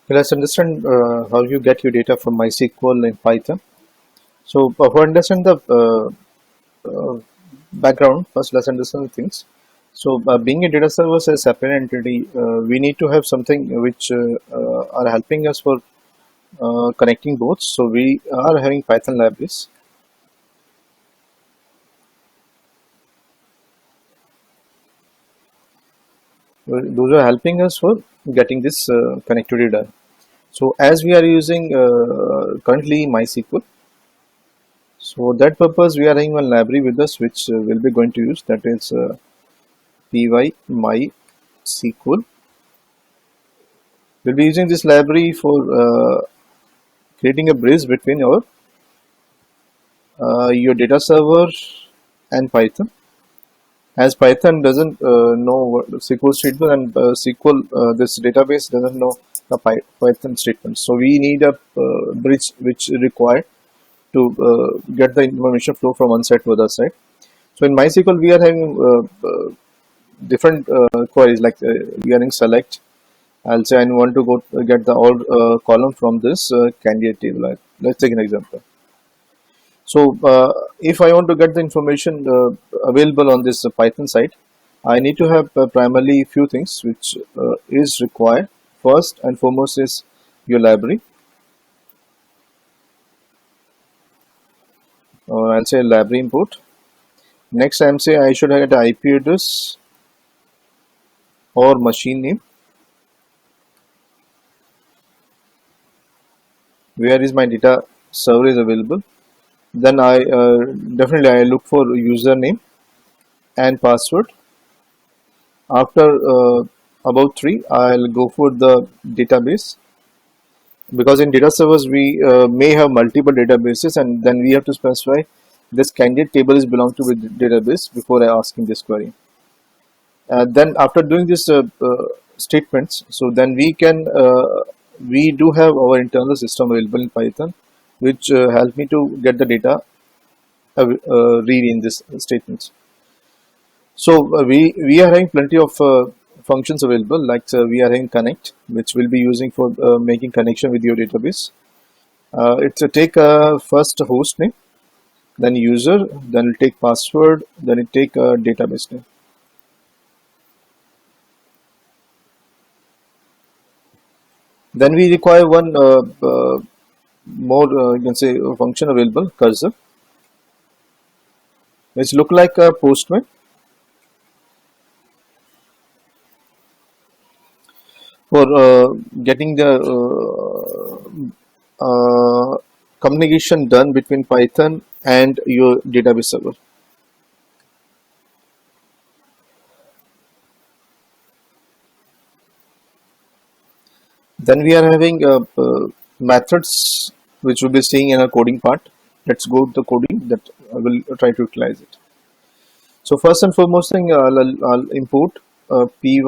Let's understand how you get your data from MySQL in Python. So, for understand the background, first let's understand the things. So, being a data server as a separate entity, we need to have something which are helping us for connecting both. So, we are having Python libraries. Those are helping us for getting this connectivity done. So, as we are using currently MySQL. So that purpose we are having one library with us which we'll be going to use, that is py mysql. We'll be using this library for creating a bridge between your data server and Python. As Python doesn't know what SQL statement and SQL this database doesn't know the Python statement, so we need a bridge which is required to get the information flow from one side to other side. So in MySQL we are having different queries, like we are in select. I'll say I want to go get the all column from this candidate table. Let's take an example. So if I want to get the information available on this Python site, I need to have primarily few things which is required. First and foremost is your library, or I'll say library import. Next, I'm say I should have the IP address or machine name. Where is my data server is available? Then I definitely I look for username and password. After about 3, I'll go for the database, because in data servers we may have multiple databases, and then we have to specify this candidate table is belong to which database before I asking this query. Then after doing this statements, so then we do have our internal system available in Python, which help me to get the data read in this statements. So we are having plenty of functions available, like we are having connect, which we'll be using for making connection with your database. It's take first host name, then user, then it'll take password, then it take a database name. Then we require one more you can say function available, cursor, which look like a postman. For getting the communication done between Python and your database server. Then we are having methods which we'll be seeing in our coding part. Let's go to the coding that I will try to utilize it. So first and foremost thing, I'll import py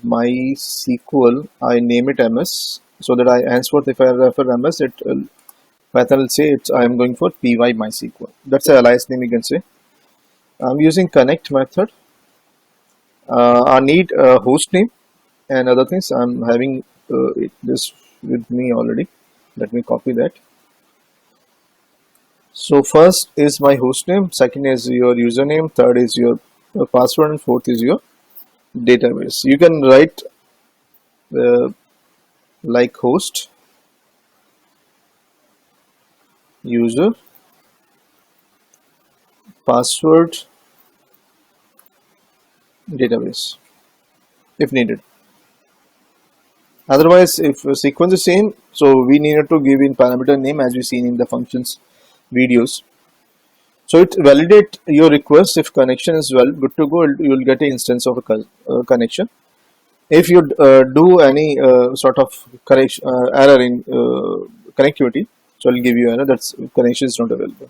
mysql. I name it ms, so that I henceforth if I refer ms, it Python will say I am going for py mysql. That's a alias name, you can say. I'm using connect method. I need host name and other things. I'm having this with me already. Let me copy that. So first is my host name, second is your username, third is your password, and fourth is your database. You can write like host, user, password, database if needed. Otherwise, if sequence is same, so we needed to give in parameter name as we seen in the functions videos. So it validate your request. If connection is well good to go, you will get an instance of a connection. If you do any sort of correction error in connectivity, so it will give you error that connection is not available.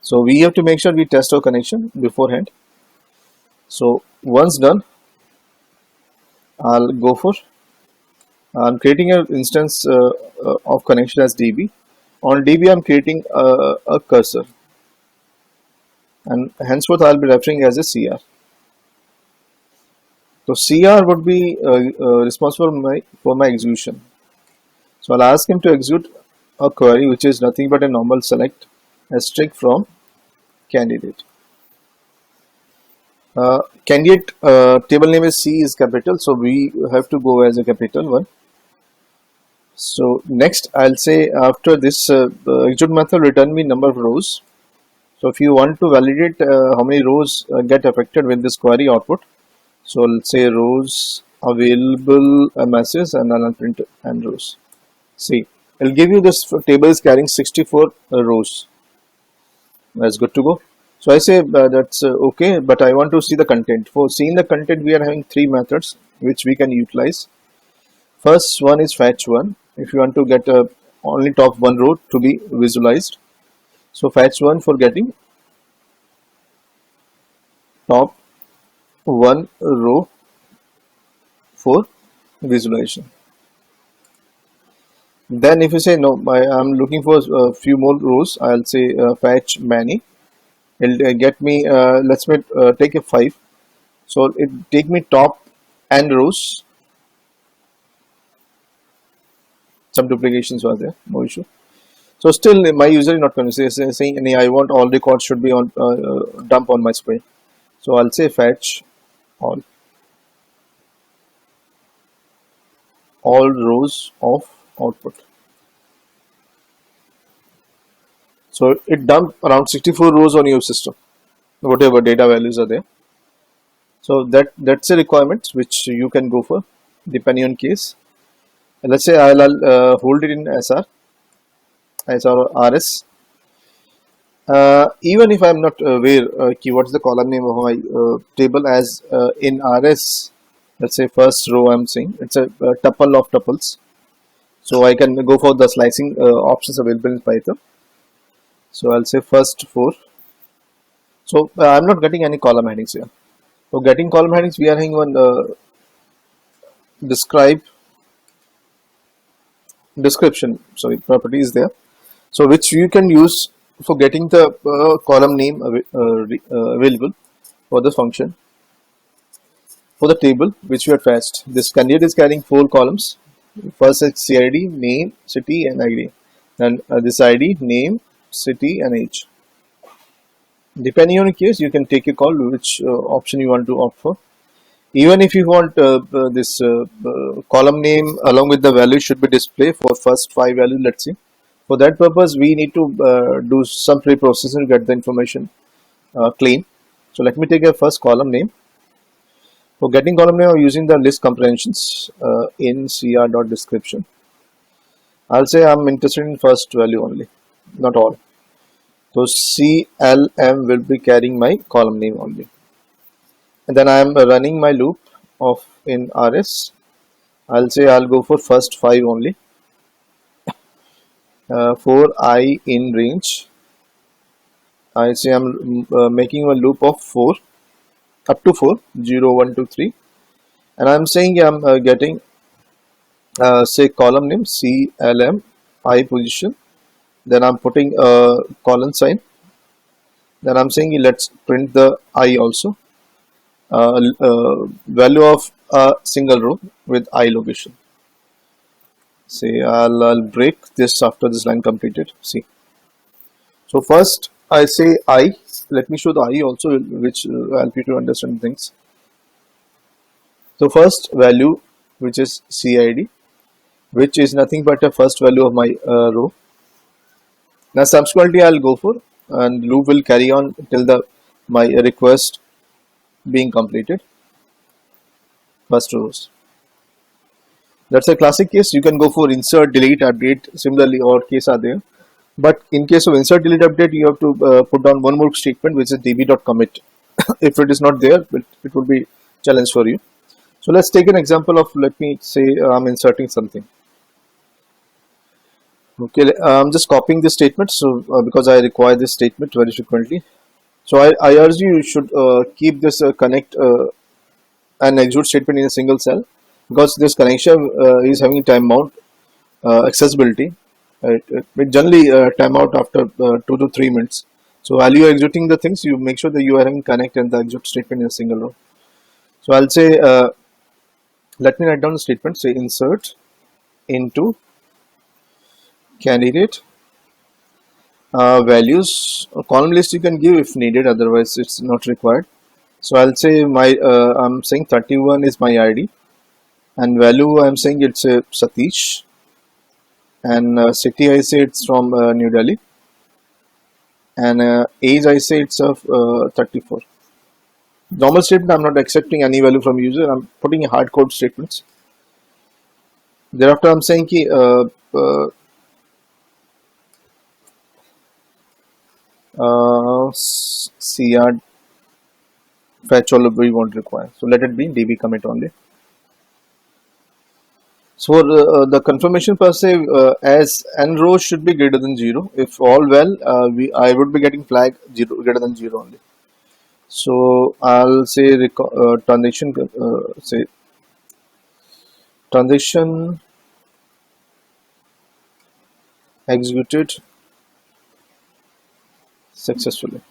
So we have to make sure we test our connection beforehand. So once done, I'll go for I'm creating an instance of connection as DB. On DB, I'm creating a cursor, and henceforth I'll be referring as a CR. So CR would be responsible for my execution. So I'll ask him to execute a query which is nothing but a normal select asterisk from candidate. Candidate table name is C is capital, so we have to go as a capital one. So next I'll say after this execute method return me number of rows. So if you want to validate how many rows get affected with this query output, so let's say rows available message and I'll print and rows. See, it'll give you this table is carrying 64 rows. That's good to go. So I say that's okay, but I want to see the content. For seeing the content, we are having three methods which we can utilize. First one is fetch one. If you want to get only top one row to be visualized, so fetch one for getting top one row for visualization. Then if you say no, I'm looking for a few more rows, I'll say fetch many. It'll get me, let's take a 5. So it take me top n rows. Some duplications were there, no issue. So still my user is not convinced, saying I want all records should be on dump on MySQL. So I'll say fetch all rows of output. So it dumped around 64 rows on your system, whatever data values are there. So that's a requirement which you can go for depending on case. And let's say I'll hold it in SR or RS. Even if I'm not aware what's the column name of my table, as in RS, let's say first row I'm saying it's a tuple of tuples. So I can go for the slicing options available in Python. So I'll say first 4. So I'm not getting any column headings here. So getting column headings, we are having one description property is there. So which you can use for getting the column name available for the function for the table which we have fetched. This candidate is carrying 4 columns. First is CID, name, city, and ID. Then this ID, name, city, and age. Depending on the case, you can take a call which option you want to opt for. Even if you want this column name along with the value should be displayed for first 5 values, let's see. For that purpose, we need to do some pre-processing to get the information clean. So let me take a first column name. For getting column name, I'm using the list comprehensions in cr.description. I'll say I'm interested in first value only, not all. So CLM will be carrying my column name only. And then I am running my loop of in RS. I'll say I'll go for first 5 only. For I in range, I say I'm making a loop of 4 up to 4, 0, 1, 2, 3, and I'm saying I'm getting say column name CLM I position. Then I'm putting a colon sign. Then I'm saying let's print the I also. Value of a single row with I location. Say I'll break this after this line completed. See. So first I say I. Let me show the I also, which will help you to understand things. So first value, which is CID, which is nothing but a first value of my row. Now subsequently I'll go for, and loop will carry on till my request being completed. First rows. That's a classic case. You can go for insert, delete, update. Similarly, or case are there. But in case of insert, delete, update, you have to put down one more statement, which is db.commit. If it is not there, it will be challenge for you. So let's take an example of, let me say I'm inserting something. Okay, I'm just copying this statement. So because I require this statement very frequently. So I urge you should keep this connect and execute statement in a single cell, because this connection is having timeout accessibility. It generally timeout after 2 to 3 minutes. So while you are executing the things, you make sure that you are having connect and the execute statement in a single row. So I'll say, let me write down the statement. Say insert into candidate values. A column list you can give if needed, otherwise it's not required. So I'll say I'm saying 31 is my ID, and value I'm saying it's Satish, and city I say it's from New Delhi, and age I say it's of 34. Normal statement, I'm not accepting any value from user. I'm putting a hard code statements. Thereafter I'm saying ki, CR fetch all we won't require. So let it be DB commit only. So the confirmation per se, as n rows should be greater than 0. If all well, I would be getting flag 0 greater than 0 only. So I'll say transaction say transaction executed successfully.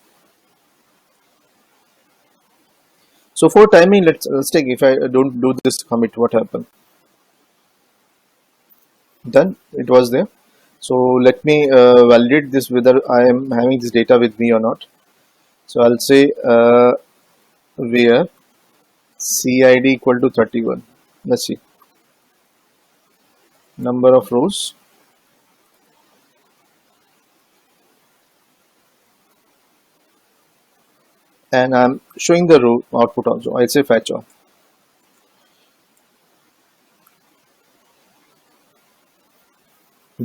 So for timing, let's take, if I don't do this commit, what happened? Done, it was there. So let me validate this whether I am having this data with me or not. So I'll say where CID equal to 31. Let's see, number of rows, and I'm showing the row output also. I'll say fetch on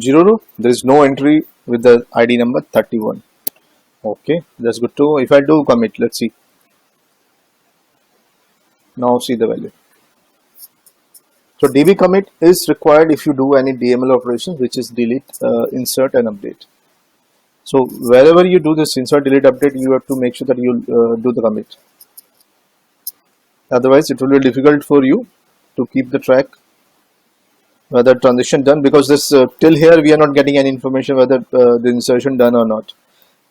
0 row. There is no entry with the ID number 31. Okay, that's good too. If I do commit, let's see. Now see the value. So DB commit is required if you do any DML operations, which is delete, insert, and update. So wherever you do this insert, delete, update, you have to make sure that you do the commit. Otherwise, it will be difficult for you to keep the track whether transition done, because this till here we are not getting any information whether the insertion done or not.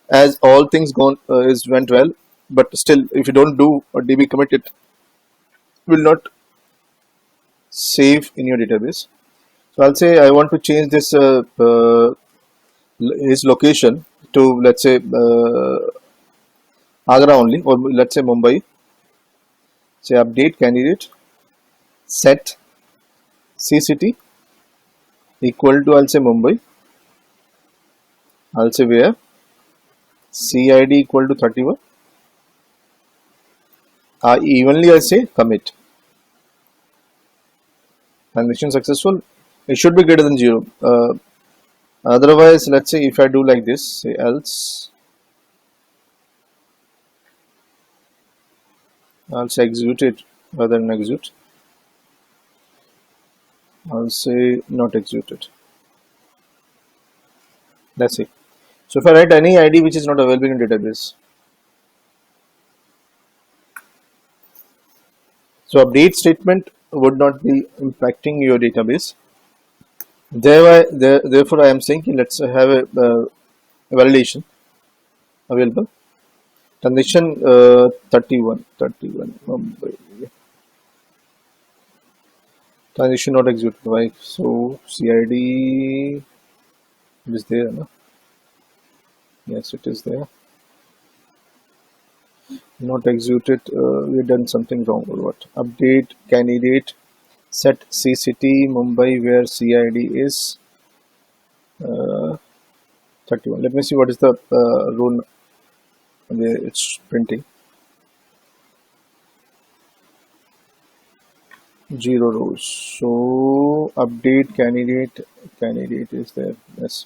As all things went well, but still, if you don't do a DB commit, it will not save in your database. So I'll say I want to change this his location to, let's say, Agra only, or let's say Mumbai. Say update candidate set C city equal to, I'll say Mumbai. I'll say where CID equal to 31. Evenly I say commit. Transaction successful. It should be greater than 0. Otherwise, let's say if I do like this, say else, I'll say execute it rather than execute. I'll say not executed. That's it. So if I write any ID which is not available in database, so update statement would not be impacting your database. Therefore, I am saying let's have a validation available. Transaction 31 Mumbai. Transaction not executed. Why? So CID is there, no? Yes, it is there. Not executed. We have done something wrong or what? Update candidate set C city Mumbai where CID is 31. Let me see what is the rule. It's printing 0 rows. So update candidate is there. Yes,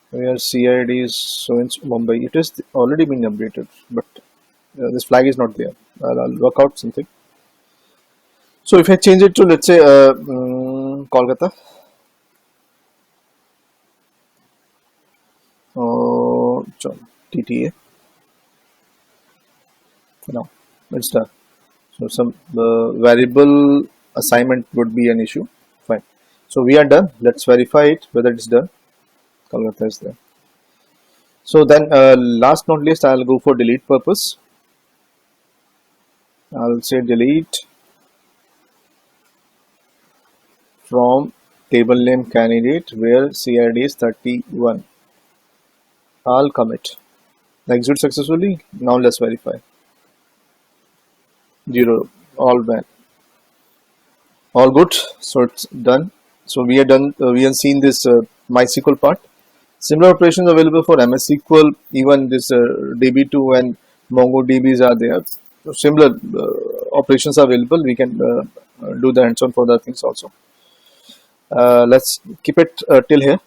where CID is so in Mumbai. It is already been updated, but this flag is not there. I'll work out something. So if I change it to, let's say, Kolkata, TTA, now it's done. So some variable assignment would be an issue. Fine. So we are done. Let's verify it whether it's done. Kolkata is there. So then last not least, I'll go for delete purpose. I'll say delete from table name candidate where CID is 31. I'll commit. Execute successfully. Now let's verify. 0. All done. All good. So it's done. So we are done. We have seen this MySQL part. Similar operations available for MS SQL. Even this DB2 and MongoDBs are there. So similar operations are available. We can do the hands-on for other things also. Let's keep it till here.